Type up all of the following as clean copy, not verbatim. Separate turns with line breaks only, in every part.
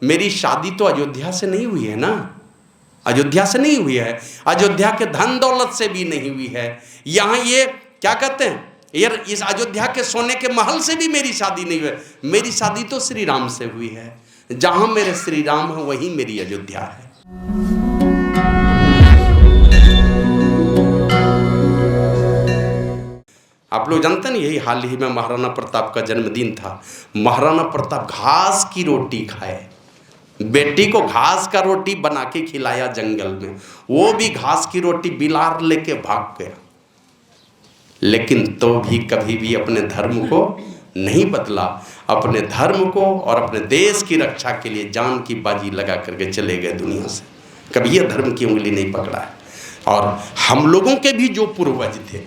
मेरी शादी तो अयोध्या से नहीं हुई है ना, अयोध्या से नहीं हुई है, अयोध्या के धन दौलत से भी नहीं हुई है। यहाँ ये क्या कहते हैं, यार इस अयोध्या के सोने के महल से भी मेरी शादी नहीं हुई है। मेरी शादी तो श्री राम से हुई है। जहां मेरे श्री राम है वहीं मेरी अयोध्या है। आप लोग जानते हैं, यही हाल ही में महाराणा प्रताप का जन्मदिन था। महाराणा प्रताप घास की रोटी खाए, बेटी को घास का रोटी बना के खिलाया जंगल में, वो भी घास की रोटी बिलार लेके भाग गया। लेकिन तो भी कभी भी अपने धर्म को नहीं बदला। अपने धर्म को और अपने देश की रक्षा के लिए जान की बाजी लगा करके चले गए दुनिया से। कभी ये धर्म की उंगली नहीं पकड़ा है। और हम लोगों के भी जो पूर्वज थे,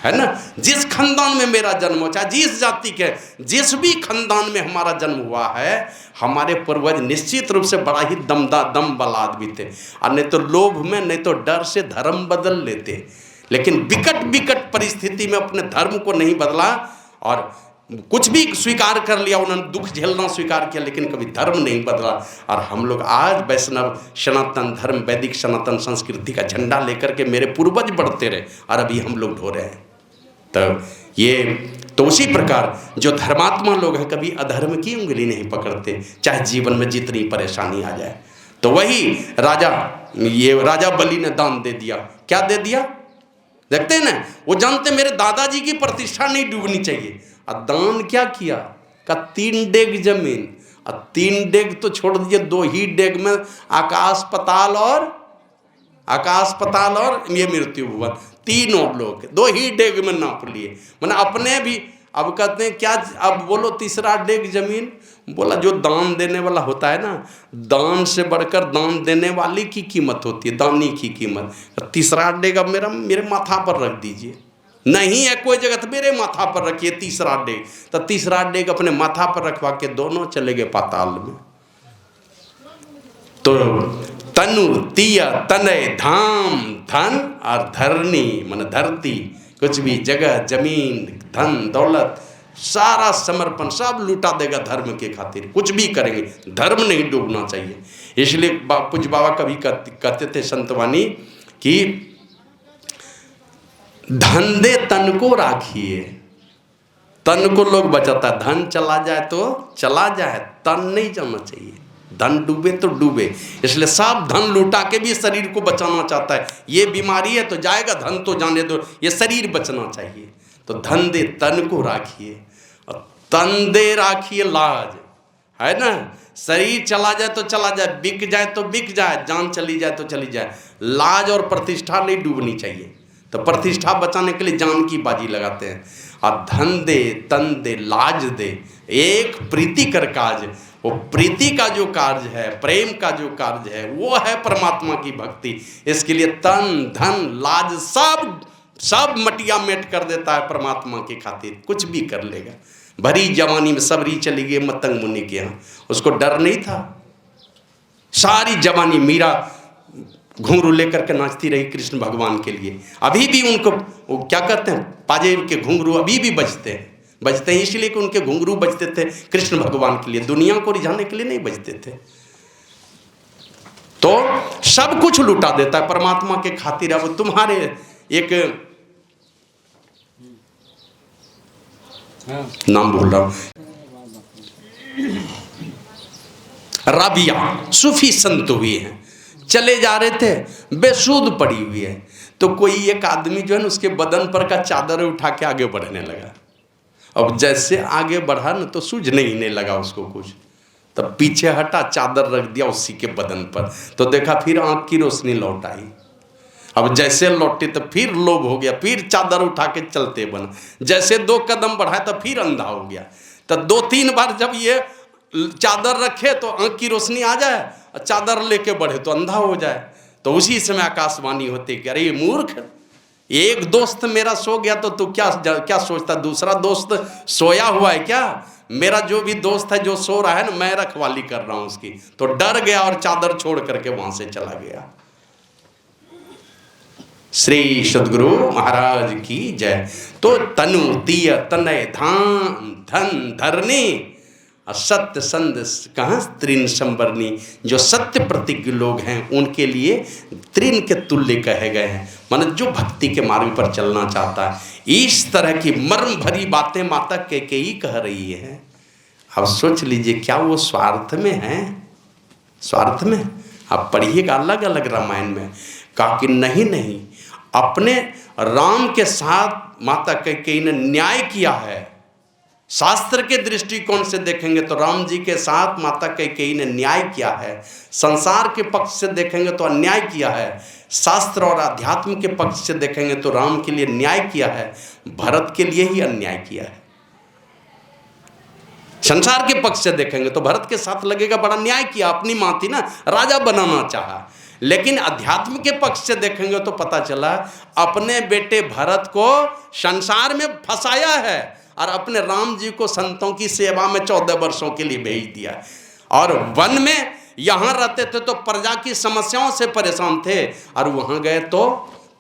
है ना, जिस खानदान में मेरा जन्म हो, चाहे जिस जाति के जिस भी खानदान में हमारा जन्म हुआ है, हमारे पूर्वज निश्चित रूप से बड़ा ही दम वाला आदमी थे। और नहीं तो लोभ में, नहीं तो डर से धर्म बदल लेते। लेकिन विकट परिस्थिति में अपने धर्म को नहीं बदला और कुछ भी स्वीकार कर लिया, उन्होंने दुख झेलना स्वीकार किया, लेकिन कभी धर्म नहीं बदला। और हम लोग आज वैष्णव सनातन धर्म, वैदिक सनातन संस्कृति का झंडा लेकर के मेरे पूर्वज बढ़ते रहे और अभी हम लोग ढो रहे हैं। तो ये तो उसी प्रकार जो धर्मात्मा लोग हैं कभी अधर्म की उंगली नहीं पकड़ते, चाहे जीवन में जितनी परेशानी आ जाए। तो वही राजा बलि ने दान दे दिया। क्या दे दिया देखते हैं ना, वो जानते मेरे दादाजी की प्रतिष्ठा नहीं डूबनी चाहिए। और दान क्या किया, का 3 डेग जमीन। और 3 डेग तो छोड़ दीजिए, 2 ही डेग में आकाश पताल और ये मृत्यु भुवन, तीनों लोग 2 ही डेग में नाप लिए। मैंने अपने भी अब कहते हैं क्या, अब बोलो तीसरा डेग जमीन। बोला जो दान देने वाला होता है ना, दान से बढ़कर दान देने वाली की कीमत होती है, दानी की कीमत। तीसरा डेग अब मेरे माथा पर रख दीजिए। नहीं है कोई जगह तो मेरे माथा पर रखिए तीसरा डेग। तो तीसरा डेग अपने माथा पर रखवा के दोनों चले गए पाताल में। तो तनु तिय तनय धाम, धन और धरनी मन धरती, कुछ भी जगह जमीन धन दौलत सारा समर्पण सब लूटा देगा धर्म के खातिर। कुछ भी करेंगे, धर्म नहीं डूबना चाहिए। इसलिए पूज्य बाबा कभी कहते थे संतवानी कि धन दे तन को राखिए। तन को लोग बचाता, धन चला जाए तो चला जाए, तन नहीं जाना चाहिए। धन डूबे तो डूबे। इसलिए सब धन लुटा के भी शरीर को बचाना चाहता है। ये बीमारी है तो जाएगा, धन तो जाने दो, ये शरीर बचना चाहिए। तो धन दे तन को राखिए और तन दे राखिए लाज, है ना। शरीर चला जाए तो चला जाए, बिक जाए तो बिक जाए, जान चली जाए तो चली जाए, लाज और प्रतिष्ठा नहीं डूबनी चाहिए। तो प्रतिष्ठा बचाने के लिए जान की बाजी लगाते हैं। और धन दे तन दे लाज दे, एक प्रीति कर काज। वो प्रीति का जो कार्य है, प्रेम का जो कार्य है, वो है परमात्मा की भक्ति। इसके लिए तन धन लाज सब मटिया मेट कर देता है परमात्मा की खातिर। कुछ भी कर लेगा। भरी जवानी में सबरी चली गई मतंग मुनि के यहाँ, उसको डर नहीं था। सारी जवानी मीरा घुंघरू लेकर के नाचती रही कृष्ण भगवान के लिए। अभी भी उनको वो क्या कहते हैं, पाजेब के घुंघरू अभी भी बजते हैं इसलिए कि उनके घुंघरू बजते थे कृष्ण भगवान के लिए, दुनिया को रिझाने के लिए नहीं बजते थे। तो सब कुछ लुटा देता है परमात्मा के खातिर। अब तुम्हारे एक नाम भूल रहा हूं, राबिया सूफी संत हुए हैं, चले जा रहे थे, बेसुध पड़ी हुई है। तो कोई एक आदमी जो है ना उसके बदन पर का चादर उठा के आगे बढ़ने लगा। अब जैसे आगे बढ़ा ना तो सूझने ही नहीं लगा उसको कुछ, तब पीछे हटा, चादर रख दिया उसी के बदन पर। तो देखा फिर आंख की रोशनी लौट आई। अब जैसे लौटे तो फिर लोभ हो गया, फिर चादर उठा के चलते बना। जैसे 2 कदम बढ़ाए तो फिर अंधा हो गया। तो 2-3 बार जब ये चादर रखे तो आंख की रोशनी आ जाए, और चादर लेके बढ़े तो अंधा हो जाए। तो उसी समय आकाशवाणी होती कि अरे मूर्ख, एक दोस्त मेरा सो गया तो तू क्या सोचता दूसरा दोस्त सोया हुआ है क्या? मेरा जो भी दोस्त है जो सो रहा है ना, मैं रखवाली कर रहा हूं उसकी। तो डर गया और चादर छोड़ करके वहां से चला गया। श्री सद्गुरु महाराज की जय। तो तनु तिय तनय धाम धन धरनी सत्य संध कहाँ तृण संवरणी, जो सत्य प्रतिज्ञ लोग हैं उनके लिए तृण के तुल्य कहे गए हैं। मतलब जो भक्ति के मार्ग पर चलना चाहता है। इस तरह की मर्म भरी बातें माता कैकेयी कह रही है। अब सोच लीजिए क्या वो स्वार्थ में है? स्वार्थ में आप पढ़िएगा अलग अलग रामायण में, कहा कि नहीं नहीं, अपने राम के साथ माता कैकेयी ने न्याय किया है। शास्त्र के दृष्टिकोण से देखेंगे तो राम जी के साथ माता कैकेयी ने न्याय किया है। संसार के पक्ष से देखेंगे तो अन्याय किया है। शास्त्र और अध्यात्म के पक्ष से देखेंगे तो राम के लिए न्याय किया है, भरत के लिए ही अन्याय किया है। संसार के पक्ष से देखेंगे तो भरत के साथ लगेगा बड़ा न्याय किया, अपनी माँ थी ना, राजा बनाना चाहा। लेकिन अध्यात्म के पक्ष से देखेंगे तो पता चला अपने बेटे भरत को संसार में फंसाया है और अपने राम जी को संतों की सेवा में 14 वर्षों के लिए भेज दिया। और वन में यहाँ रहते थे तो प्रजा की समस्याओं से परेशान थे, और वहाँ गए तो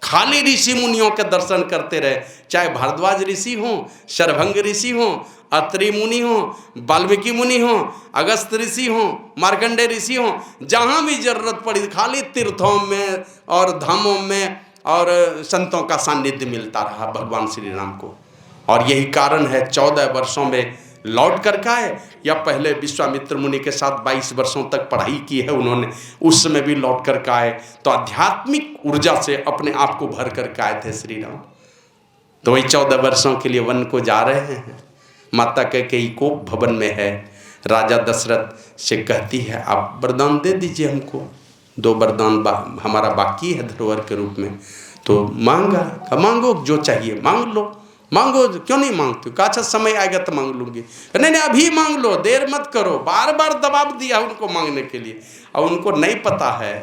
खाली ऋषि मुनियों के दर्शन करते रहे। चाहे भारद्वाज ऋषि हों, शरभंग ऋषि हों, अत्रि मुनि हों, वाल्मीकि मुनि हों, अगस्त ऋषि हों, मार्कंडेय ऋषि हों, जहाँ भी जरूरत पड़ी खाली तीर्थों में और धामों में और संतों का सानिध्य मिलता रहा भगवान श्री राम को। और यही कारण है 14 वर्षों में लौट कर का है, या पहले विश्वामित्र मुनि के साथ 22 वर्षों तक पढ़ाई की है उन्होंने, उस समय भी लौट कर का है। तो आध्यात्मिक ऊर्जा से अपने आप को भर कर के आए थे श्री राम। तो वही 14 वर्षों के लिए वन को जा रहे हैं। माता कैकेयी को भवन में है, राजा दशरथ से कहती है आप वरदान दे दीजिए हमको, 2 वरदान हमारा बाकी है धरोहर के रूप में। तो मांगा, मांगो जो चाहिए मांग लो, मांगो, क्यों नहीं मांगते? कहा अच्छा समय आएगा तो मांग लूंगी। नहीं नहीं अभी मांग लो, देर मत करो। बार बार दबाव दिया उनको मांगने के लिए, और उनको नहीं पता है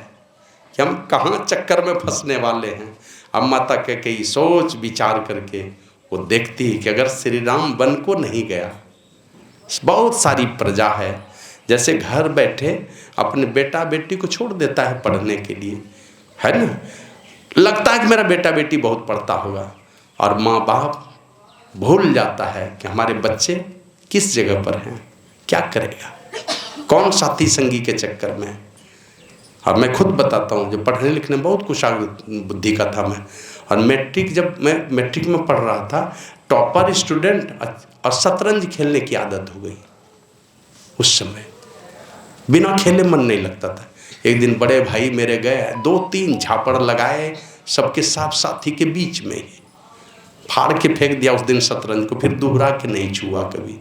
कि हम कहाँ चक्कर में फंसने वाले हैं। अब माता कैकेयी सोच विचार करके वो देखती है कि अगर श्री राम वन को नहीं गया, बहुत सारी प्रजा है, जैसे घर बैठे अपने बेटा बेटी को छोड़ देता है पढ़ने के लिए, है ना, लगता है कि मेरा बेटा बेटी बहुत पढ़ता होगा, और माँ बाप भूल जाता है कि हमारे बच्चे किस जगह पर हैं, क्या करेगा, कौन साथी संगी के चक्कर में। और मैं खुद बताता हूँ, जो पढ़ने लिखने में बहुत कुशाग्र बुद्धि का था मैं, और जब मैं मैट्रिक में पढ़ रहा था, टॉपर स्टूडेंट, और शतरंज खेलने की आदत हो गई। उस समय बिना खेले मन नहीं लगता था। एक दिन बड़े भाई मेरे गए, 2-3 झापड़ लगाए सबके साथी के बीच में ही, फाड़ के फेंक दिया उस दिन शतरंज को, फिर दोहरा के नहीं छुआ कभी।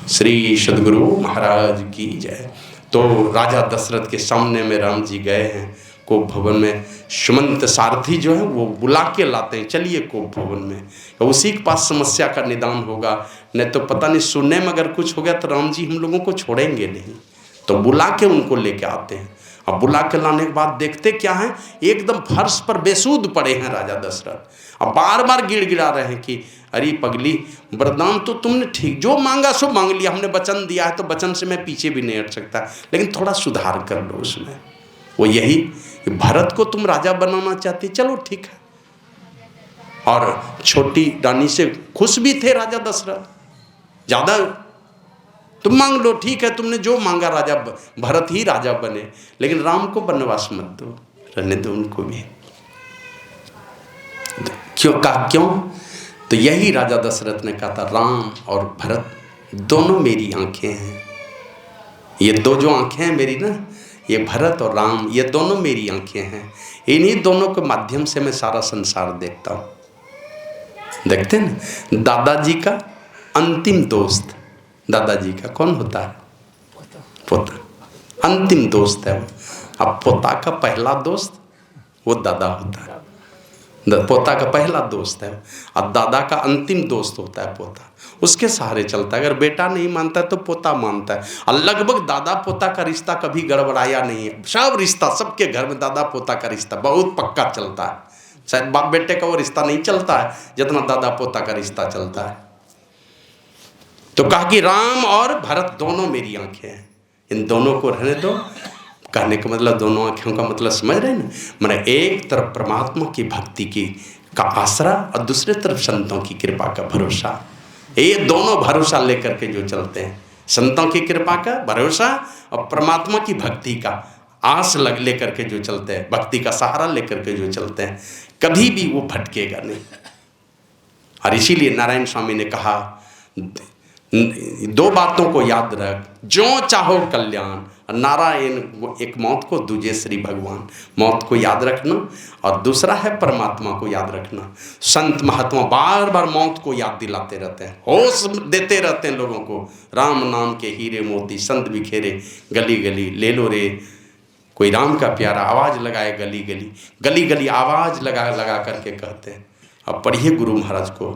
श्री सद्गुरु महाराज की जय। तो राजा दशरथ के सामने में राम जी गए हैं कोप भवन में। सुमंत सारथी जो है वो बुला के लाते हैं, चलिए कोप भवन में, तो उसी के पास समस्या का निदान होगा। नहीं तो पता नहीं सुनने में अगर कुछ हो गया तो राम जी हम लोगों को छोड़ेंगे नहीं। तो बुला के उनको लेके आते हैं। अब बुला के लाने के बाद देखते क्या है, एकदम फर्श पर बेसूध पड़े हैं राजा दशरथ। अब बार बार गिड़गिड़ा रहे हैं कि अरे पगली, वरदान तो तुमने ठीक जो मांगा सो मांग लिया, हमने वचन दिया है तो वचन से मैं पीछे भी नहीं हट सकता, लेकिन थोड़ा सुधार कर लो उसमें। वो यही कि भरत को तुम राजा बनाना चाहती, चलो ठीक है। और छोटी रानी से खुश भी थे राजा दशरथ, ज़्यादा तुम मांग लो, ठीक है, तुमने जो मांगा, राजा भरत ही राजा बने, लेकिन राम को वनवास मत दो, रहने दो उनको भी। क्यों कहा? क्यों? तो यही राजा दशरथ ने कहा था, राम और भरत दोनों मेरी आंखें हैं। ये 2 जो आंखें हैं मेरी ना, ये भरत और राम, ये दोनों मेरी आंखें हैं। इन्हीं दोनों के माध्यम से मैं सारा संसार देखता हूँ। देखते हैं ना, दादाजी का अंतिम दोस्त, दादाजी का कौन होता है? पोता। अंतिम दोस्त है वो। अब पोता का पहला दोस्त वो दादा होता है। पोता का पहला दोस्त है, और दादा का अंतिम दोस्त होता है पोता। उसके सहारे चलता है। अगर बेटा नहीं मानता है तो पोता मानता है। और लगभग दादा पोता का रिश्ता कभी गड़बड़ाया नहीं है। सब रिश्ता, सबके घर में दादा पोता का रिश्ता बहुत पक्का चलता है। शायद बाप बेटे का वो रिश्ता नहीं चलता है जितना दादा पोता का रिश्ता चलता है। तो कहा कि राम और भरत दोनों मेरी आंखें हैं, इन दोनों को रहने दो। कहने का मतलब, दोनों आँखों का मतलब समझ रहे हैं ना? मैंने एक तरफ परमात्मा की भक्ति की का आसरा और दूसरे तरफ संतों की कृपा का भरोसा। ये दोनों भरोसा लेकर के जो चलते हैं, संतों की कृपा का भरोसा और परमात्मा की भक्ति का आस लग लेकर के जो चलते हैं, भक्ति का सहारा लेकर के जो चलते हैं, कभी भी वो भटकेगा नहीं। और इसीलिए नारायण स्वामी ने कहा, दो बातों को याद रख, जो चाहो कल्याण, नारायण एक मौत को, दूजे श्री भगवान। मौत को याद रखना और दूसरा है परमात्मा को याद रखना। संत महात्मा बार बार मौत को याद दिलाते रहते हैं, होश देते रहते हैं लोगों को। राम नाम के हीरे मोती संत बिखेरे गली गली, ले लो रे कोई राम का प्यारा, आवाज़ लगाए गली गली, गली गली आवाज़ लगा लगा करके कहते हैं। अब पढ़िए गुरु महाराज को,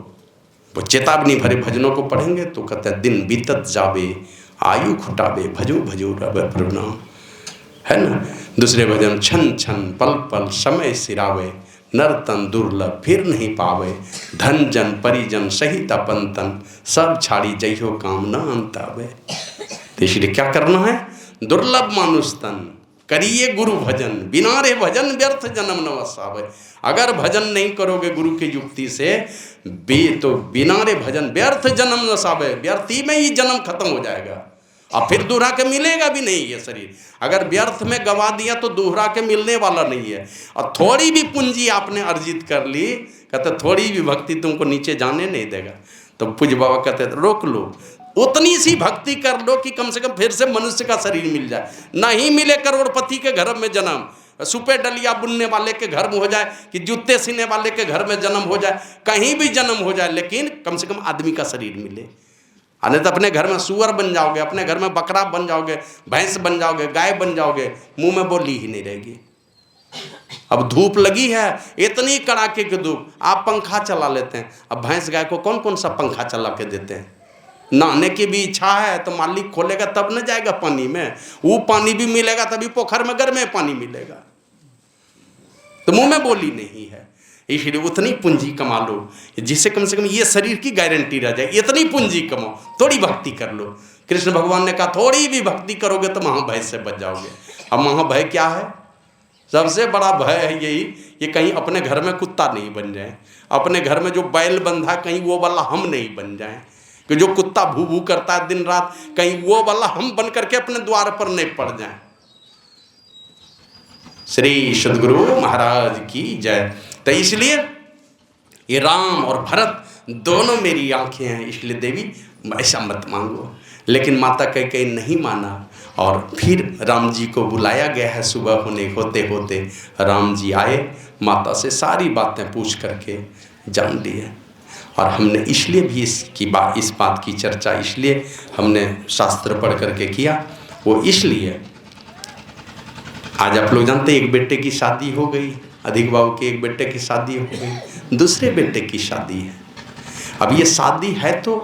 वो चेतावनी भरे भजनों को पढ़ेंगे तो कहते हैं, दिन बीतत जावे आयु खुटावे, भजो भजो रब प्रणाम, है ना। दूसरे भजन, छन छन पल पल समय सिरावे, नर तन दुर्लभ फिर नहीं पावे, धन जन परिजन सहित अपन तन, सब छाड़ी जइहो काम न अंत आवे। तो इसलिए क्या करना है, दुर्लभ मानुष तन करिए गुरु भजन, बिना रे भजन व्यर्थ जन्म न वसावे। अगर भजन नहीं करोगे गुरु की युक्ति से तो बिना रे भजन व्यर्थ जन्म न वसावे, व्यर्थ ही में ही जन्म खत्म हो जाएगा और फिर दोहरा के मिलेगा भी नहीं ये शरीर। अगर व्यर्थ में गवा दिया तो दोहरा के मिलने वाला नहीं है। और थोड़ी भी पूंजी आपने अर्जित कर ली, कहते थोड़ी भी भक्ति तुमको नीचे जाने नहीं देगा। तो पूज्य बाबा कहते रोक लो, उतनी सी भक्ति कर लो कि कम से कम फिर से मनुष्य का शरीर मिल जाए। नहीं मिले करोड़पति के घर में जन्म, सुपे डलिया बुनने वाले के घर में हो जाए, कि जूते सीने वाले के घर में जन्म हो जाए, कहीं भी जन्म हो जाए, लेकिन कम से कम आदमी का शरीर मिले। नहीं तो अपने घर में सुअर बन जाओगे, अपने घर में बकरा बन जाओगे, भैंस बन जाओगे, गाय बन जाओगे, मुंह में बोली ही नहीं रहेगी। अब धूप लगी है, इतनी कड़ाके की धूप, आप पंखा चला लेते हैं। अब भैंस गाय को कौन कौन सा पंखा चला के देते हैं। नहाने की भी इच्छा है तो मालिक खोलेगा तब न जाएगा पानी में, वो पानी भी मिलेगा तभी पोखर में गर्म पानी मिलेगा। तो मुंह में बोली नहीं है। इसलिए उतनी पूंजी कमा लो जिससे कम से कम ये शरीर की गारंटी रह जाए। इतनी पूंजी कमाओ, थोड़ी भक्ति कर लो। कृष्ण भगवान ने कहा थोड़ी भी भक्ति करोगे तो महाभय से बच जाओगे। अब महाभय क्या है, सबसे बड़ा भय है यही, ये कहीं अपने घर में कुत्ता नहीं बन जाए, अपने घर में जो बैल बंधा कहीं वो वाला हम नहीं बन जाए, कि जो कुत्ता भू भू करता है दिन रात कहीं वो वाला हम बन करके अपने द्वार पर नहीं पड़ जाए। श्री सद्गुरु महाराज की जय। तो इसलिए ये राम और भरत दोनों मेरी आंखें हैं, इसलिए देवी ऐसा मत मांगो। लेकिन माता कैकेयी नहीं माना और फिर राम जी को बुलाया गया है। सुबह होते होते राम जी आए, माता से सारी बातें पूछ करके जान लिए। और हमने इसलिए भी इस बात की चर्चा इसलिए हमने शास्त्र पढ़ करके किया, वो इसलिए आज आप लोग जानते एक बेटे की शादी हो गई, अधिक बाबू के एक बेटे की शादी हो गई, दूसरे बेटे की शादी है। अब ये शादी है तो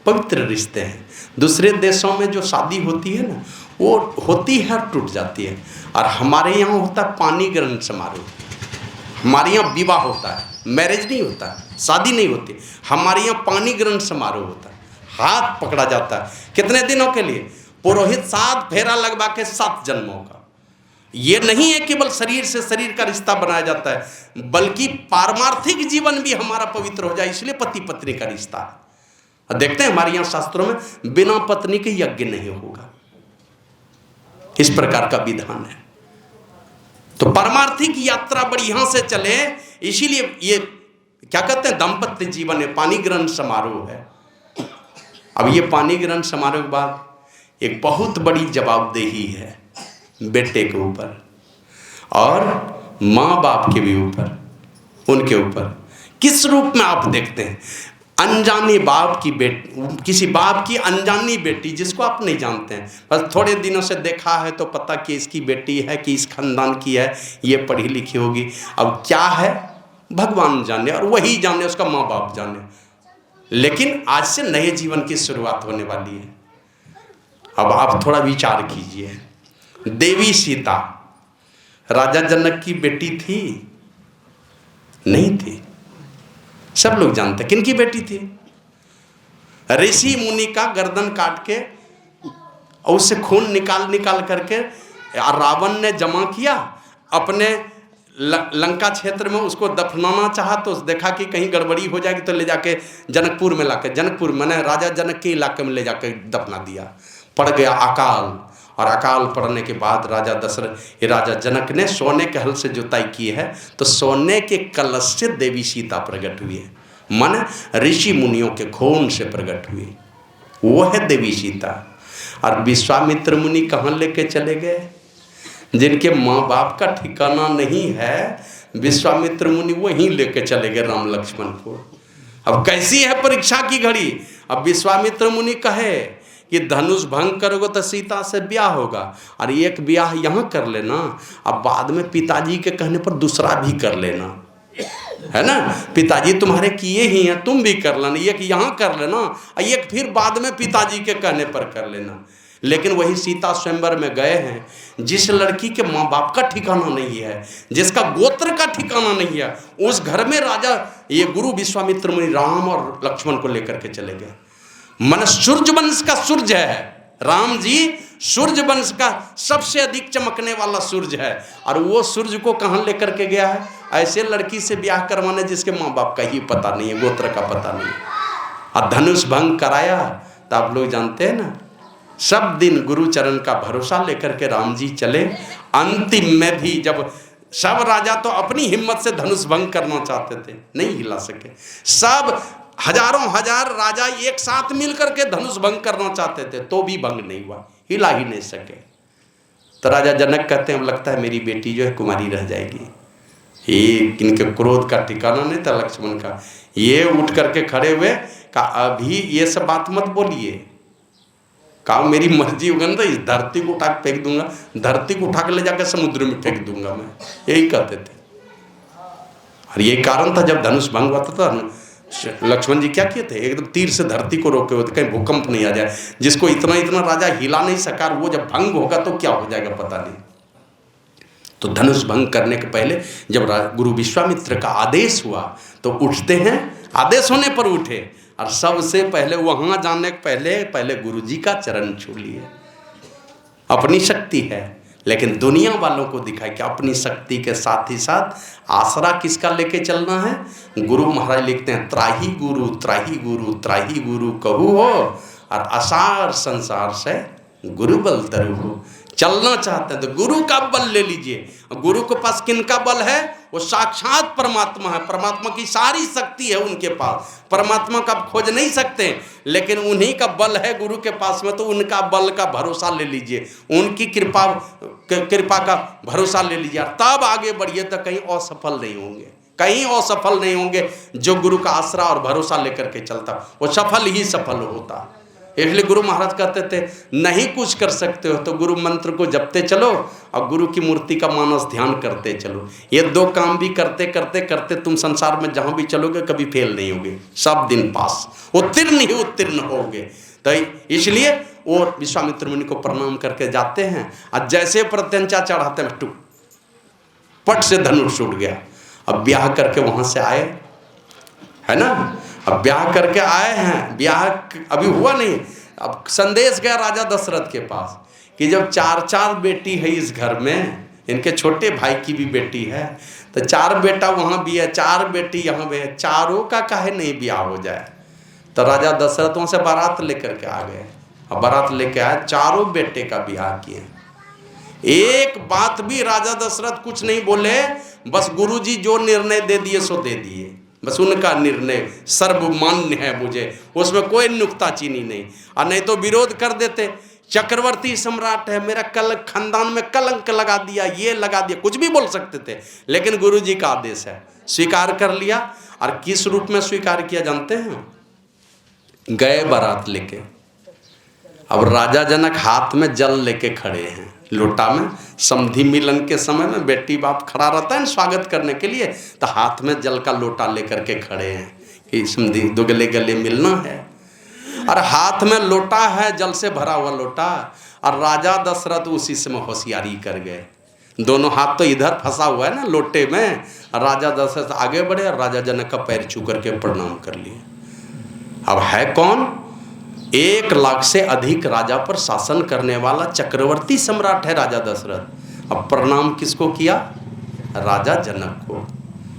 पवित्र रिश्ते हैं। दूसरे देशों में जो शादी होती है ना, वो होती है और टूट जाती है। और हमारे यहाँ होता है पानी ग्रहण समारोह, हमारे यहाँ विवाह होता है, मैरिज नहीं होता है, शादी नहीं होती। हमारे यहाँ पानी ग्रहण समारोह होता है, हाथ पकड़ा जाता है। कितने दिनों के लिए? पुरोहित 7 फेरा लगवा के 7 जन्मों का। ये नहीं है केवल शरीर से शरीर का रिश्ता बनाया जाता है, बल्कि पारमार्थिक जीवन भी हमारा पवित्र हो जाए, इसलिए पति पत्नी का रिश्ता है। देखते हैं हमारे यहाँ शास्त्रों में बिना पत्नी के यज्ञ नहीं होगा, इस प्रकार का विधान है। तो पारमार्थिक यात्रा बढ़िया से चले, इसीलिए ये क्या कहते हैं दाम्पत्य जीवन है, पानी ग्रहण समारोह है। अब ये पानी ग्रहण समारोह के बाद एक बहुत बड़ी जवाबदेही है बेटे के ऊपर और माँ बाप के भी ऊपर, उनके ऊपर। किस रूप में आप देखते हैं अनजाने बाप की किसी बाप की अनजानी बेटी जिसको आप नहीं जानते हैं, बस थोड़े दिनों से देखा है तो पता कि इसकी बेटी है कि इस खानदान की है, ये पढ़ी लिखी होगी। अब क्या है भगवान जाने और वही जाने, उसका माँ बाप जाने। लेकिन आज से नए जीवन की शुरुआत होने वाली है। अब आप थोड़ा विचार कीजिए, देवी सीता राजा जनक की बेटी थी? नहीं थी, सब लोग जानते हैं किनकी बेटी थी। ऋषि मुनि का गर्दन काट के और उससे खून निकाल करके रावण ने जमा किया, अपने लंका क्षेत्र में उसको दफनाना चाहा तो देखा कि कहीं गड़बड़ी हो जाएगी, तो ले जाके जनकपुर में लाकर, जनकपुर मैंने राजा जनक के इलाके में ले जाकर दफना दिया। पड़ गया अकाल, और अकाल पड़ने के बाद राजा जनक ने सोने के हल से जुताई की है, तो सोने के कलश से देवी सीता प्रकट हुई है, मन ऋषि मुनियों के खून से प्रकट हुई, वो है देवी सीता। और विश्वामित्र मुनि कहाँ लेके चले गए? जिनके माँ बाप का ठिकाना नहीं है, विश्वामित्र मुनि वहीं लेके चले गए राम लक्ष्मण को। अब कैसी है परीक्षा की घड़ी? अब विश्वामित्र मुनि कहे कि धनुष भंग करोगे तो सीता से ब्याह होगा, और एक ब्याह यहाँ कर लेना, अब बाद में पिताजी के कहने पर दूसरा भी कर लेना, है ना, पिताजी तुम्हारे किए ही हैं, तुम भी कर लेना, एक यहाँ कर लेना और एक फिर बाद में पिताजी के कहने पर कर लेना। लेकिन वही सीता स्वयंवर में गए हैं, जिस लड़की के माँ बाप का ठिकाना नहीं है, जिसका गोत्र का ठिकाना नहीं है, उस घर में राजा ये गुरु विश्वामित्र मुनि राम और लक्ष्मण को लेकर के चले गए। मन सूर्य वंश का सूर्य है राम जी, सूर्य वंश का सबसे अधिक चमकने वाला सूर्य है, और वो सूर्य को कहाँ लेकर के गया है? ऐसे लड़की से ब्याह करवाने जिसके माँ बाप का ही पता नहीं है, गोत्र का पता नहीं है, और धनुष भंग कराया। तो आप लोग जानते हैं ना, सब दिन गुरु चरण का भरोसा लेकर के राम जी चले। अंतिम में भी जब सब राजा तो अपनी हिम्मत से धनुष भंग करना चाहते थे, नहीं हिला सके, सब हजारों हजार राजा एक साथ मिलकर के धनुष भंग करना चाहते थे, तो भी भंग नहीं हुआ, हिला ही नहीं सके। तो राजा जनक कहते हैं, लगता है मेरी बेटी जो है कुमारी रह जाएगी। ये इनके क्रोध का ठिकाना नहीं था लक्ष्मण का। ये उठ करके खड़े हुए, कहा अभी ये सब बात मत बोलिए, कहा मेरी मर्जी होगा ना तो इस धरती को उठा के फेंक दूंगा, धरती को उठा के ले जाकर समुद्र में फेंक दूंगा मैं, यही कहते थे। और यही कारण था जब धनुष भंग हुआ था, लक्ष्मण जी क्या किए थे? एकदम तीर से धरती को रोके हुए थे, कहीं भूकंप नहीं आ जाए। जिसको इतना इतना राजा हिला नहीं सका, वो जब भंग होगा तो क्या हो जाएगा पता नहीं। तो धनुष भंग करने के पहले जब गुरु विश्वामित्र का आदेश हुआ तो उठते हैं, आदेश होने पर उठे, और सबसे पहले वहां जाने के पहले गुरु जी का चरण छू लिए। अपनी शक्ति है, लेकिन दुनिया वालों को दिखाई कि अपनी शक्ति के साथ ही साथ आसरा किसका लेके चलना है। गुरु महाराज लिखते हैं, त्राही गुरु त्राही गुरु त्राही गुरु कहू हो, और असार संसार से गुरु बल तरु हो। चलना चाहते हैं तो गुरु का बल ले लीजिए। गुरु के पास किनका बल है? वो साक्षात परमात्मा है, परमात्मा की सारी शक्ति है उनके पास। परमात्मा का खोज नहीं सकते, लेकिन उन्हीं का बल है गुरु के पास में, तो उनका बल का भरोसा ले लीजिए, उनकी कृपा का भरोसा ले लीजिए, तब आगे बढ़िए। तो कहीं असफल नहीं होंगे, कहीं असफल नहीं होंगे। जो गुरु का आसरा और भरोसा लेकर के चलता वो सफल ही सफल होता। इसलिए गुरु महाराज कहते थे, नहीं कुछ कर सकते हो तो गुरु मंत्र को जपते चलो और गुरु की मूर्ति का मानस ध्यान करते चलो। ये दो काम भी करते करते करते तुम संसार में जहां भी चलोगे कभी फेल नहीं होगे, सब दिन पास, उत्तीर्ण ही उत्तीर्ण होगे। तो इसलिए वो विश्वामित्र मुनि को प्रणाम करके जाते हैं, और जैसे प्रत्यंचा चढ़ाते हैं टुक पट से धनुष छूट गया। अब ब्याह करके वहां से आए, है ना, अब ब्याह करके आए हैं, ब्याह अभी हुआ नहीं। अब संदेश गया राजा दशरथ के पास कि जब चार चार बेटी है इस घर में, इनके छोटे भाई की भी बेटी है, तो चार बेटा वहाँ भी है, चार बेटी यहाँ भी है, चारों का काहे नहीं ब्याह हो जाए। तो राजा दशरथ वहाँ से बारात लेकर के आ गए, और बारात लेके आए, चारों बेटे का ब्याह किए। एक बात भी राजा दशरथ कुछ नहीं बोले, बस गुरुजी जो निर्णय दे दिए सो दे दिए, बस उनका निर्णय सर्वमान्य है मुझे, उसमें कोई नुक्ताचीनी नहीं। और नहीं तो विरोध कर देते, चक्रवर्ती सम्राट है, मेरा खानदान में कलंक लगा दिया, ये लगा दिया, कुछ भी बोल सकते थे। लेकिन गुरुजी का आदेश है, स्वीकार कर लिया। और किस रूप में स्वीकार किया जानते हैं? गए बारात लेके, अब राजा जनक हाथ में जल लेके खड़े हैं, लोटा में। समधि मिलन के समय में बेटी बाप खड़ा रहता है स्वागत करने के लिए, तो हाथ में जल का लोटा लेकर के खड़े हैं कि समधि दो गले गले मिलना है। और हाथ में लोटा है, जल से भरा हुआ लोटा, और राजा दशरथ उसी समय होशियारी कर गए। दोनों हाथ तो इधर फंसा हुआ है ना लोटे में, और राजा दशरथ आगे बढ़े और राजा जनक का पैर छू करके प्रणाम कर लिए। अब है कौन? 1 लाख से अधिक राजा पर शासन करने वाला चक्रवर्ती सम्राट है राजा दशरथ। अब प्रणाम किसको किया? राजा जनक को,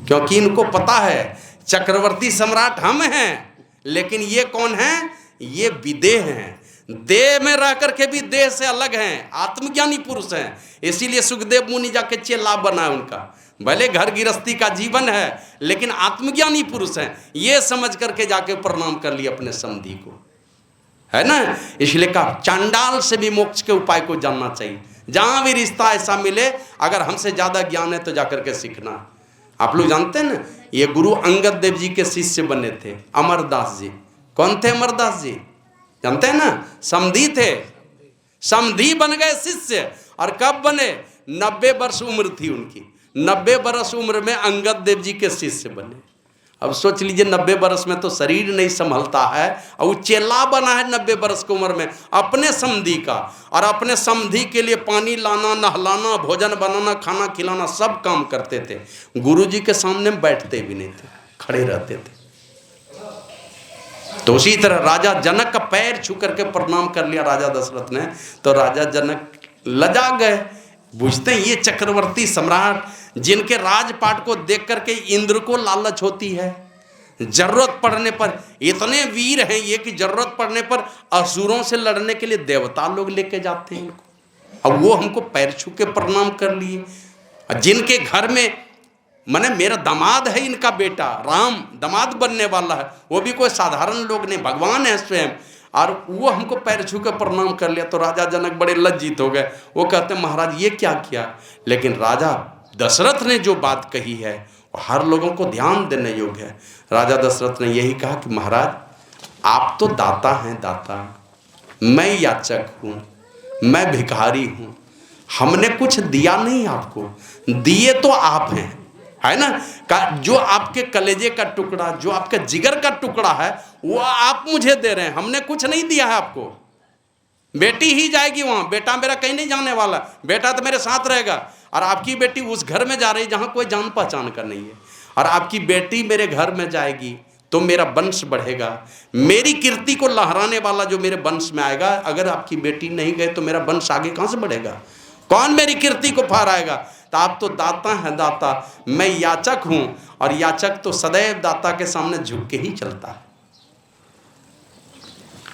क्योंकि इनको पता है चक्रवर्ती सम्राट हम हैं, लेकिन ये कौन हैं? ये विदेह हैं, देह में रह करके भी देह से अलग हैं, आत्मज्ञानी पुरुष हैं। इसीलिए सुखदेव मुनि जाके चेला बना है उनका। भले घर गृहस्थी का जीवन है, लेकिन आत्मज्ञानी पुरुष हैं, ये समझ करके जाके प्रणाम कर लिया अपने समधी को, है ना। इसलिए कहा चांडाल से भी मोक्ष के उपाय को जानना चाहिए। जहां भी रिश्ता ऐसा मिले, अगर हमसे ज्यादा ज्ञान है तो जाकर के सीखना। आप लोग जानते हैं ना, ये गुरु अंगद देव जी के शिष्य बने थे अमरदास जी। कौन थे अमरदास जी? जानते हैं ना, समधी थे, समधी बन गए शिष्य। और कब बने? 90 वर्ष उम्र थी उनकी, 90 वर्ष उम्र में अंगद देव जी के शिष्य बने। अब सोच लीजिए 90 वर्ष में तो शरीर नहीं संभलता है, और वो चेला बना है 90 वर्ष की उम्र में अपने समधी का। और अपने समधी के लिए पानी लाना, नहलाना, भोजन बनाना, खाना खिलाना, सब काम करते थे। गुरुजी के सामने बैठते भी नहीं थे, खड़े रहते थे। तो उसी तरह राजा जनक का पैर छू करके प्रणाम कर लिया राजा दशरथ ने। तो राजा जनक लजा गए, बुझते हैं ये चक्रवर्ती सम्राट, जिनके राजपाट को देख करके इंद्र को लालच होती है। जरूरत पड़ने पर इतने वीर हैं ये कि जरूरत पड़ने पर असुरों से लड़ने के लिए देवता लोग लेके जाते हैं इनको। अब वो हमको पैर छू के प्रणाम कर लिए, जिनके घर में माने मेरा दामाद है, इनका बेटा राम दामाद बनने वाला है, वो भी कोई साधारण लोग नहीं, भगवान है स्वयं, और वो हमको पैर छू के प्रणाम कर लिया। तो राजा जनक बड़े लज्जित हो गए। वो कहते हैं महाराज ये क्या किया? लेकिन राजा दशरथ ने जो बात कही है वो हर लोगों को ध्यान देने योग्य है। राजा दशरथ ने यही कहा कि महाराज आप तो दाता हैं, दाता, मैं याचक हूँ, मैं भिखारी हूँ, हमने कुछ दिया नहीं आपको, दिए तो आप हैं, है ना। जो आपके कलेजे का टुकड़ा, जो आपके जिगर का टुकड़ा है, वो आप मुझे दे रहे हैं, हमने कुछ नहीं दिया है आपको। बेटी ही जाएगी वहाँ, बेटा मेरा कहीं नहीं जाने वाला, बेटा तो मेरे साथ रहेगा। और आपकी बेटी उस घर में जा रही है जहाँ कोई जान पहचान का नहीं है, और आपकी बेटी मेरे घर में जाएगी तो मेरा वंश बढ़ेगा, मेरी कीर्ति को लहराने वाला जो मेरे वंश में आएगा। अगर आपकी बेटी नहीं गए तो मेरा वंश आगे कहाँ से बढ़ेगा? कौन मेरी कीर्ति को फहराएगा? तो आप तो दाता हैं, दाता, मैं याचक हूं, और याचक तो सदैव दाता के सामने झुक के ही चलता है।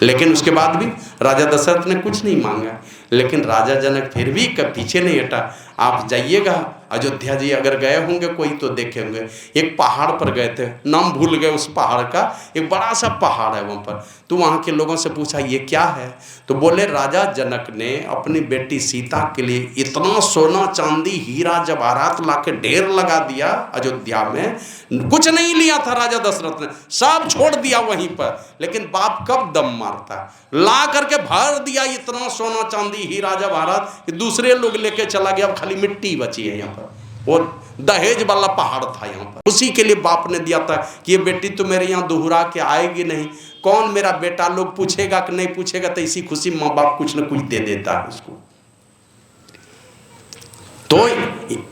लेकिन उसके बाद भी राजा दशरथ ने कुछ नहीं मांगा, लेकिन राजा जनक फिर भी पीछे नहीं हटा। आप जाइएगा अयोध्या जी, अगर गए होंगे कोई तो देखे होंगे, एक पहाड़ पर गए थे, नाम भूल गए उस पहाड़ का, एक बड़ा सा पहाड़ है वहाँ पर। तो वहाँ के लोगों से पूछा ये क्या है? तो बोले राजा जनक ने अपनी बेटी सीता के लिए इतना सोना चांदी हीरा जवाहरात ला के ढेर लगा दिया अयोध्या में। कुछ नहीं लिया था राजा दशरथ ने, सब छोड़ दिया वहीं पर। लेकिन बाप कब दम मारता, ला करके भर दिया इतना सोना चांदी हीरा जवाहरात कि दूसरे लोग लेके चला गया, अब खाली मिट्टी बची है यहाँ पर। और दहेज वाला पहाड़ था यहाँ पर, उसी के लिए बाप ने दिया था कि ये बेटी तो मेरे यहाँ दोहरा के आएगी नहीं, कौन मेरा बेटा, लोग पूछेगा कि नहीं पूछेगा, तो इसी खुशी माँ बाप कुछ न कुछ दे देता है उसको। तो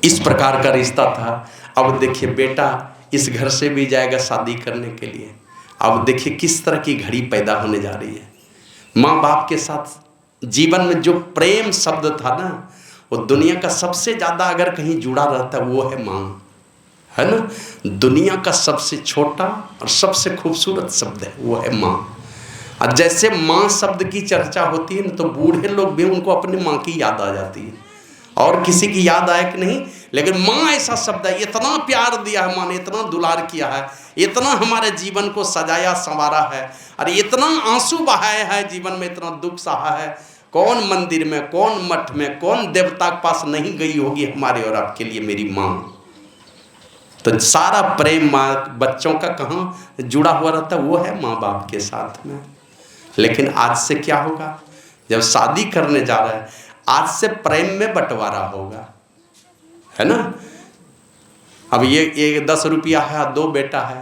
इस प्रकार का रिश्ता था। अब देखिए बेटा इस घर से भी जाएगा शादी करने के लिए। अब देखिए किस तरह की घड़ी पैदा होने जा रही है। माँ बाप के साथ जीवन में जो प्रेम शब्द था ना, वो दुनिया का सबसे ज़्यादा अगर कहीं जुड़ा रहता है वो है माँ, है ना। दुनिया का सबसे छोटा और सबसे खूबसूरत शब्द है वो है माँ। और जैसे माँ शब्द की चर्चा होती है ना, तो बूढ़े लोग भी उनको अपनी माँ की याद आ जाती है, और किसी की याद आए कि नहीं, लेकिन माँ ऐसा शब्द है, इतना प्यार दिया है माँ ने, इतना दुलार किया है, इतना हमारे जीवन को सजाया संवारा है, और इतना आंसू बहाया है जीवन में, इतना दुख सहा है। कौन मंदिर में, कौन मठ में, कौन देवता के पास नहीं गई होगी हमारे और आपके लिए मेरी माँ। तो सारा प्रेम माँ बच्चों का कहाँ जुड़ा हुआ रहता है, वो है माँ बाप के साथ में। लेकिन आज से क्या होगा, जब शादी करने जा रहा है, आज से प्रेम में बंटवारा होगा, है ना। अब ये 10 रुपया है, 2 बेटा है,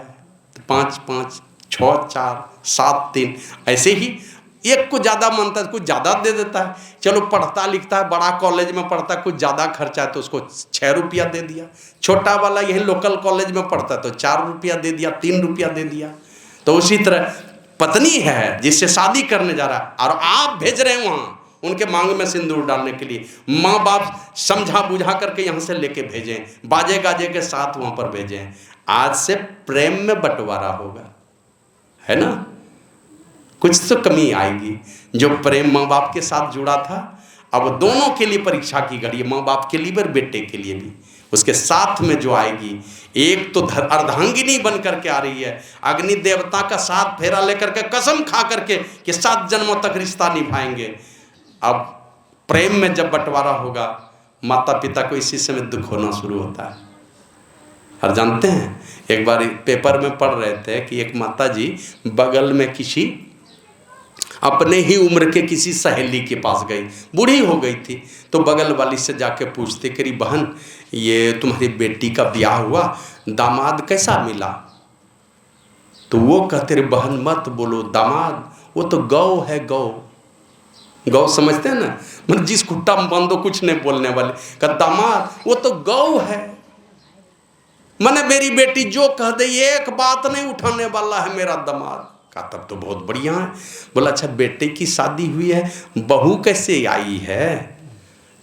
तो 5 5, 6 4, 7 3, ऐसे ही एक को ज़्यादा मानता है कुछ ज़्यादा दे देता है। चलो पढ़ता लिखता है, बड़ा कॉलेज में पढ़ता है, कुछ ज़्यादा खर्चा है तो उसको 6 रुपया दे दिया। छोटा वाला यही लोकल कॉलेज में पढ़ता है तो 4 रुपया दे दिया, 3 रुपया दे दिया। तो उसी तरह पत्नी है जिससे शादी करने जा रहा है और आप भेज रहे हैं वहाँ, उनके मांग में सिंदूर डालने के लिए। माँ बाप समझा बुझा करके यहाँ से लेके भेजें, बाजे गाजे के साथ वहाँ पर भेजें। आज से प्रेम में बंटवारा होगा, है ना। कुछ तो कमी आएगी। जो प्रेम माँ बाप के साथ जुड़ा था, अब दोनों के लिए परीक्षा की घड़ी है, माँ बाप के लिए भी और बेटे के लिए भी। उसके साथ में जो आएगी, एक तो अर्धांगिनी बन करके आ रही है, अग्नि देवता का साथ फेरा लेकर के कसम खा करके कि 7 जन्मों तक रिश्ता निभाएंगे। अब प्रेम में जब बंटवारा होगा, माता पिता को इसी समय दुख होना शुरू होता है। और जानते हैं, एक बार पेपर में पढ़ रहे थे कि एक माता जी बगल में किसी अपने ही उम्र के किसी सहेली के पास गई, बूढ़ी हो गई थी, तो बगल वाली से जाके पूछते कि बहन, ये तुम्हारी बेटी का ब्याह हुआ, दामाद कैसा मिला? तो वो कहते रे बहन मत बोलो, दामाद वो तो गौ है, गौ। गौ समझते हैं ना, मतलब जिस खुट्टा में बांधो कुछ नहीं बोलने वाले, का दामाद वो तो गौ है। मैंने मेरी बेटी जो कह दे, एक बात नहीं उठाने वाला है मेरा दामाद। कहा तब तो बहुत बढ़िया है। बोला अच्छा बेटे की शादी हुई है, बहू कैसे आई है?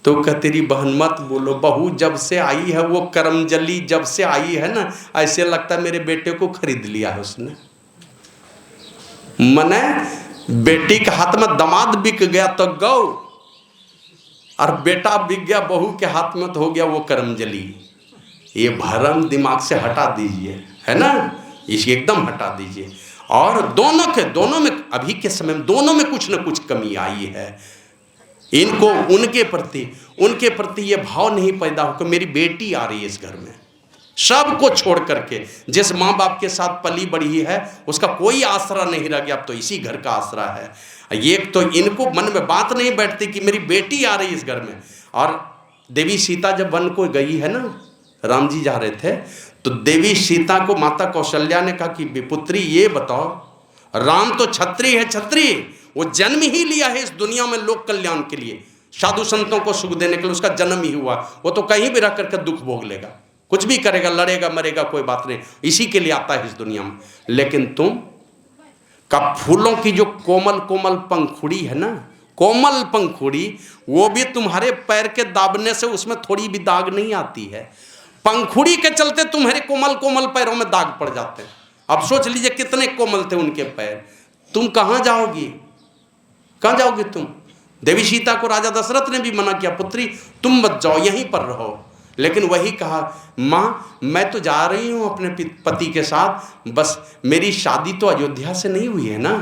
तो कहते रही बहन मत बोलो, बहू जब से आई है वो करमजली जब से आई है ना, ऐसे लगता है मेरे बेटे को खरीद लिया है उसने। मने बेटी के हाथ में दामाद बिक गया तो गौ, और बेटा बिक गया बहू के हाथ में तो हो गया वो करमजली। ये भरम दिमाग से हटा दीजिए, है ना, इसे एकदम हटा दीजिए। और दोनों में अभी के समय में दोनों में कुछ न कुछ कमी आई है। इनको उनके प्रति ये भाव नहीं पैदा हो कि मेरी बेटी आ रही है इस घर में। सबको छोड़ करके जिस माँ बाप के साथ पली बढ़ी है उसका कोई आसरा नहीं रह गया, अब तो इसी घर का आसरा है। ये तो इनको मन में बात नहीं बैठती कि मेरी बेटी आ रही है इस घर में। और देवी सीता जब वन को गई है ना, राम जी जा रहे थे, तो देवी सीता को माता कौशल्या ने कहा कि पुत्री ये बताओ, राम तो क्षत्रिय है, क्षत्रिय वो जन्म ही लिया है इस दुनिया में लोक कल्याण के लिए, साधु संतों को सुख देने के लिए उसका जन्म ही हुआ। वो तो कहीं भी रह करके दुख भोग लेगा, कुछ भी करेगा, लड़ेगा मरेगा, कोई बात नहीं, इसी के लिए आता है इस दुनिया में। लेकिन तुम का फूलों की जो कोमल कोमल पंखुड़ी है ना, कोमल पंखुड़ी, वो भी तुम्हारे पैर के दाबने से उसमें थोड़ी भी दाग नहीं आती है। पंखुड़ी के चलते तुम्हारे कोमल कोमल पैरों में दाग पड़ जाते हैं। अब सोच लीजिए कितने कोमल थे उनके पैर। तुम कहाँ जाओगी, कहाँ जाओगी तुम? देवी सीता को राजा दशरथ ने भी मना किया, पुत्री तुम मत जाओ, यहीं पर रहो। लेकिन वही कहा, माँ मैं तो जा रही हूँ अपने पति के साथ, बस मेरी शादी तो अयोध्या से नहीं हुई है ना,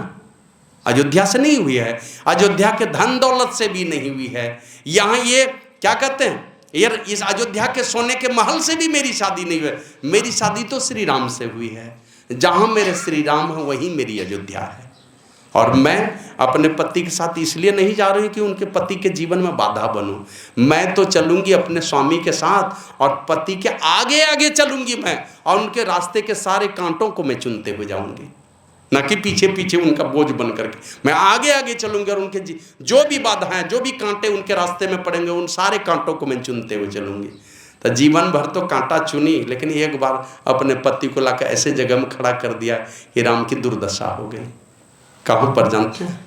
अयोध्या से नहीं हुई है, अयोध्या के धन दौलत से भी नहीं हुई है। यहाँ ये क्या कहते हैं, यार इस अयोध्या के सोने के महल से भी मेरी शादी नहीं हुई है। मेरी शादी तो श्री राम से हुई है, जहाँ मेरे श्री राम है वहीं मेरी अयोध्या है। और मैं अपने पति के साथ इसलिए नहीं जा रही कि उनके पति के जीवन में बाधा बनूं। मैं तो चलूंगी अपने स्वामी के साथ और पति के आगे आगे चलूंगी मैं, और उनके रास्ते के सारे कांटों को मैं चुनते हुए जाऊंगी, न कि पीछे पीछे उनका बोझ बन करके। मैं आगे आगे चलूंगी और उनके जो भी बाधाएं, जो भी कांटे उनके रास्ते में पड़ेंगे, उन सारे कांटों को मैं चुनते हुए चलूंगी। तो जीवन भर तो कांटा चुनी, लेकिन एक बार अपने पति को लाकर ऐसे जगह में खड़ा कर दिया कि राम की दुर्दशा हो गई। कहाँ पर जानते हैं?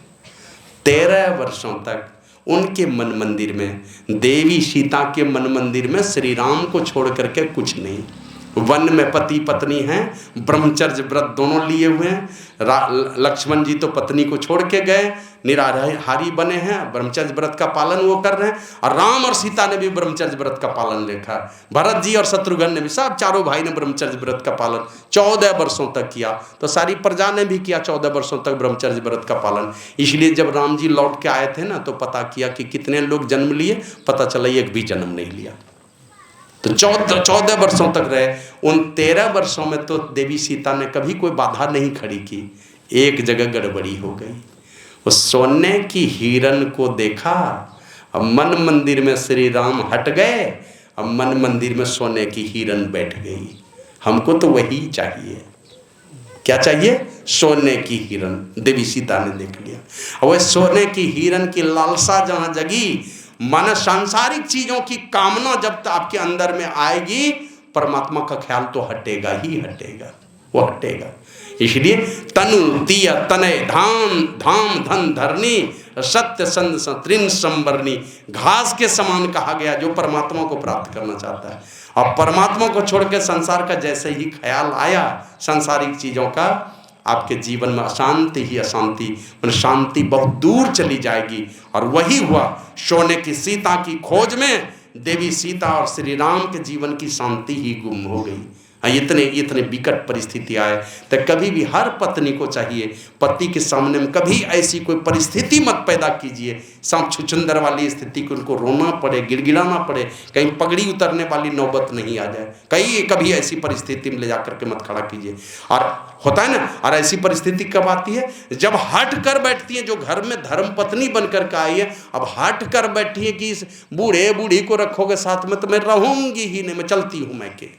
13 वर्षों तक उनके मन मंदिर में, देवी सीता के मन मंदिर में श्री राम को छोड़ करके कुछ नहीं। वन में पति पत्नी हैं, ब्रह्मचर्य व्रत दोनों लिए हुए हैं। लक्ष्मण जी तो पत्नी को छोड़ के गए, निराहारी बने हैं, ब्रह्मचर्य व्रत का पालन वो कर रहे हैं। और राम और सीता ने भी ब्रह्मचर्य व्रत का पालन देखा। भरत जी और शत्रुघ्न ने भी, सब चारों भाई ने ब्रह्मचर्य व्रत का पालन 14 वर्षों तक किया। तो सारी प्रजा ने भी किया 14 वर्षों तक ब्रह्मचर्य व्रत का पालन। इसलिए जब राम जी लौट के आए थे ना, तो पता किया कि कितने लोग जन्म लिए, पता चला एक भी जन्म नहीं लिया। तो 14 वर्षों तक रहे। उन 13 वर्षों में तो देवी सीता ने कभी कोई बाधा नहीं खड़ी की। एक जगह गड़बड़ी हो गई, उस सोने की हिरण को देखा। अब मन मंदिर में श्री राम हट गए, अब मन मंदिर में सोने की हिरण बैठ गई। हमको तो वही चाहिए। क्या चाहिए? सोने की हिरण। देवी सीता ने देख लिया। और वह सोने की हिरण की लालसा जहाँ जगी, मन सांसारिक चीजों की कामना जब तक आपके अंदर में आएगी, परमात्मा का ख्याल तो हटेगा ही हटेगा, वो हटेगा। इसलिए तनु तिय तनय धाम धाम धन धरनी सत्य संध तृण संबरनी, घास के समान कहा गया जो परमात्मा को प्राप्त करना चाहता है। और परमात्मा को छोड़ के संसार का जैसे ही ख्याल आया सांसारिक चीज़ों का, आपके जीवन में अशांति ही अशांति, मतलब शांति बहुत दूर चली जाएगी। और वही हुआ, सोने की सीता की खोज में देवी सीता और श्री राम के जीवन की शांति ही गुम हो गई। इतने विकट परिस्थिति आए। तो कभी भी हर पत्नी को चाहिए, पति के सामने में कभी ऐसी कोई परिस्थिति मत पैदा कीजिए, सांप छुछुंदर वाली स्थिति को उनको रोना पड़े, गिड़गिड़ाना पड़े, कहीं पगड़ी उतरने वाली नौबत नहीं आ जाए। कभी ऐसी परिस्थिति में ले जाकर के मत खड़ा कीजिए। और होता है ना, और ऐसी परिस्थिति कब आती है, जब हट कर बैठती है, जो घर में धर्म पत्नी बनकर के आई है, अब हट कर बैठी है कि इस बूढ़े बूढ़ी को रखोगे साथ में तो मैं रहूंगी ही नहीं, मैं चलती हूं मैं के।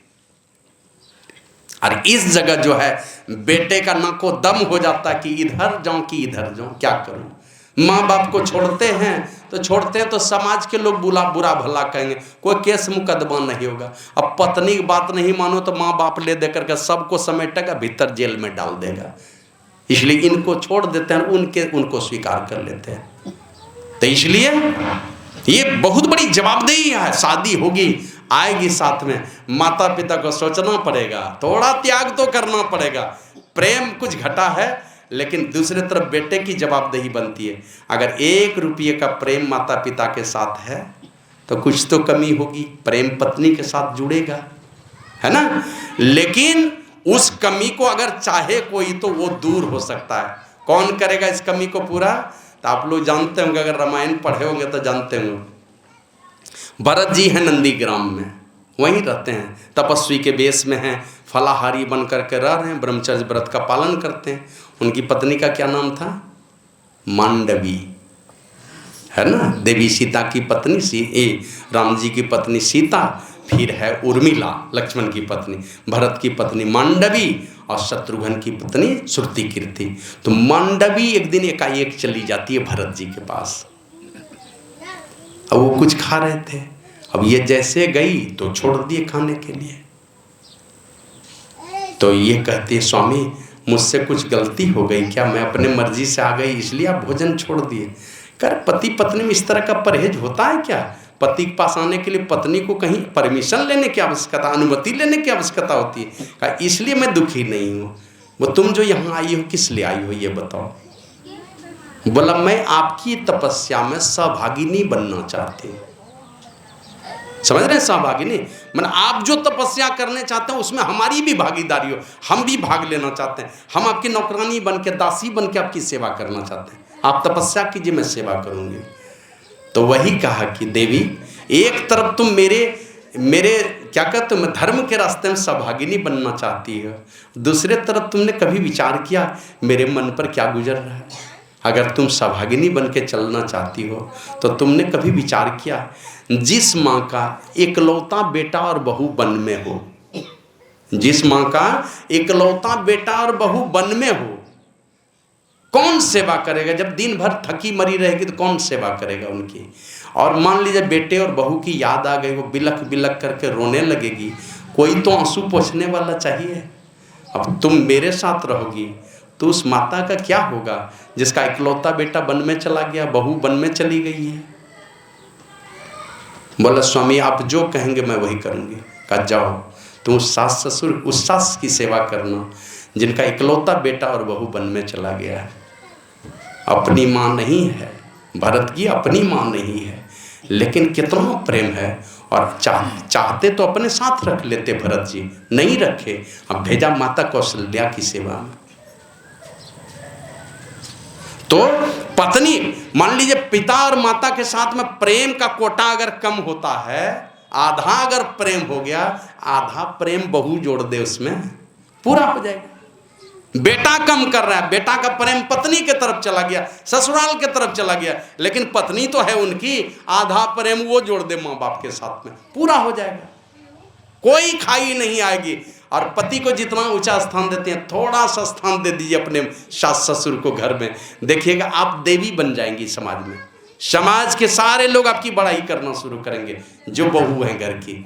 और इस जगह जो है बेटे का नाको दम हो जाता है कि इधर जाऊं कि इधर जाऊं, क्या करूं। माँ बाप को छोड़ते हैं तो समाज के लोग बुरा भला कहेंगे, कोई केस मुकदमा नहीं होगा। अब पत्नी की बात नहीं मानो तो माँ बाप ले दे करके सबको समेटेगा, भीतर जेल में डाल देगा। इसलिए इनको छोड़ देते हैं, उनको स्वीकार कर लेते हैं। तो इसलिए ये बहुत बड़ी जवाबदेही है। शादी होगी, आएगी, साथ में माता पिता को सोचना पड़ेगा, थोड़ा त्याग तो करना पड़ेगा। प्रेम कुछ घटा है, लेकिन दूसरे तरफ बेटे की जवाबदेही बनती है। अगर 1 रुपये का प्रेम माता पिता के साथ है तो कुछ तो कमी होगी, प्रेम पत्नी के साथ जुड़ेगा, है ना। लेकिन उस कमी को अगर चाहे कोई तो वो दूर हो सकता है। कौन करेगा इस कमी को पूरा? तो आप लोग जानते होंगे, अगर रामायण पढ़े होंगे तो जानते होंगे। भरत जी हैं नंदीग्राम में, वहीं रहते हैं, तपस्वी के वेश में हैं, फलाहारी बन करके रह रहे हैं, ब्रह्मचर्य व्रत का पालन करते हैं। उनकी पत्नी का क्या नाम था? मांडवी, है ना। देवी सीता की पत्नी राम जी की पत्नी सीता, फिर है उर्मिला लक्ष्मण की पत्नी, भरत की पत्नी मांडवी और शत्रुघ्न की पत्नी श्रुतिकीर्ति। तो मांडवी एक दिन एकाएक चली जाती है भरत जी के पास। अब वो कुछ खा रहे थे, अब ये जैसे गई तो छोड़ दिए खाने के लिए। तो ये कहती है, स्वामी मुझसे कुछ गलती हो गई क्या, मैं अपने मर्जी से आ गई इसलिए आप भोजन छोड़ दिए। कर पति पत्नी में इस तरह का परहेज होता है क्या? पति के पास आने के लिए पत्नी को कहीं परमिशन लेने की आवश्यकता, अनुमति लेने की आवश्यकता होती है। कहा इसलिए मैं दुखी नहीं हूँ। वो तुम जो यहाँ आई हो किस लिए आई हो ये बताओ। बोला मैं आपकी तपस्या में सहभागिनी बनना चाहती हूँ। समझ रहे हैं? सहभागिनी मतलब आप जो तपस्या करने चाहते हैं उसमें हमारी भी भागीदारी हो, हम भी भाग लेना चाहते हैं। हम आपकी नौकरानी बन के, दासी बन के आपकी सेवा करना चाहते हैं। आप तपस्या कीजिए, मैं सेवा करूँगी। तो वही कहा कि देवी एक तरफ तुम मेरे क्या कहते हो, धर्म के रास्ते में सहभागिनी बनना चाहती हो, दूसरे तरफ तुमने कभी विचार किया मेरे मन पर क्या गुजर रहा है? अगर तुम सहभागिनी बन के चलना चाहती हो तो तुमने कभी विचार किया जिस माँ का इकलौता बेटा और बहू वन में हो, जिस माँ का इकलौता बेटा और बहू वन में हो, कौन सेवा करेगा? जब दिन भर थकी मरी रहेगी तो कौन सेवा करेगा उनकी? और मान लीजिए बेटे और बहू की याद आ गई, वो बिलख बिलख करके रोने लगेगी, कोई तो आंसू पोंछने वाला चाहिए। अब तुम मेरे साथ रहोगी तो उस माता का क्या होगा जिसका इकलौता बेटा वन में चला गया, बहू वन में चली गई है। बोला स्वामी आप जो कहेंगे मैं वही करूँगी। कहा जाओ तुम सास ससुर उस सास की सेवा करना जिनका इकलौता बेटा और बहू वन में चला गया है। अपनी माँ नहीं है, भरत की अपनी माँ नहीं है, लेकिन कितना प्रेम है। और चाहते तो अपने साथ रख लेते, भरत जी नहीं रखे, अब भेजा माता कौशल्या की सेवा में। तो पत्नी मान लीजिए पिता और माता के साथ में प्रेम का कोटा अगर कम होता है, आधा अगर प्रेम हो गया, आधा प्रेम बहू जोड़ दे उसमें पूरा हो जाएगा। बेटा कम कर रहा है, बेटा का प्रेम पत्नी के तरफ चला गया, ससुराल के तरफ चला गया, लेकिन पत्नी तो है उनकी, आधा प्रेम वो जोड़ दे माँ बाप के साथ में, पूरा हो जाएगा, कोई खाई नहीं आएगी। और पति को जितना ऊंचा स्थान देते हैं थोड़ा सा स्थान दे दीजिए अपने सास ससुर को घर में, देखिएगा आप देवी बन जाएंगी समाज में। समाज के सारे लोग आपकी बड़ाई करना शुरू करेंगे जो बहू हैं घर की।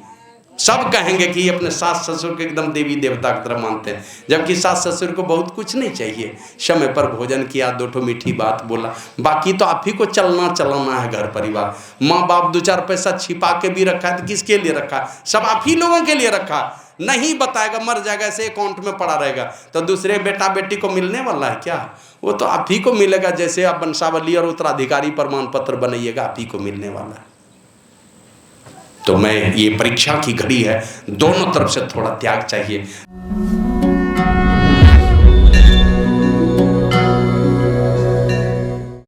सब कहेंगे कि अपने सास ससुर को एकदम देवी देवता की तरह मानते हैं, जबकि सास ससुर को बहुत कुछ नहीं चाहिए। समय पर भोजन किया, 2 ठो मीठी बात बोला, बाकी तो आप ही को चलना चलाना है घर परिवार। माँ बाप 2-4 पैसा छिपा के भी रखा है तो किसके लिए रखा? सब आप ही लोगों के लिए रखा। नहीं बताएगा, मर जाएगा, ऐसे अकाउंट में पड़ा रहेगा, तो दूसरे बेटा बेटी को मिलने वाला है क्या? वो तो आप ही को मिलेगा। जैसे आप वंशावली और उत्तराधिकारी प्रमाण पत्र बनाइएगा, आप ही को मिलने वाला है। तो मैं, ये परीक्षा की घड़ी है, दोनों तरफ से थोड़ा त्याग चाहिए।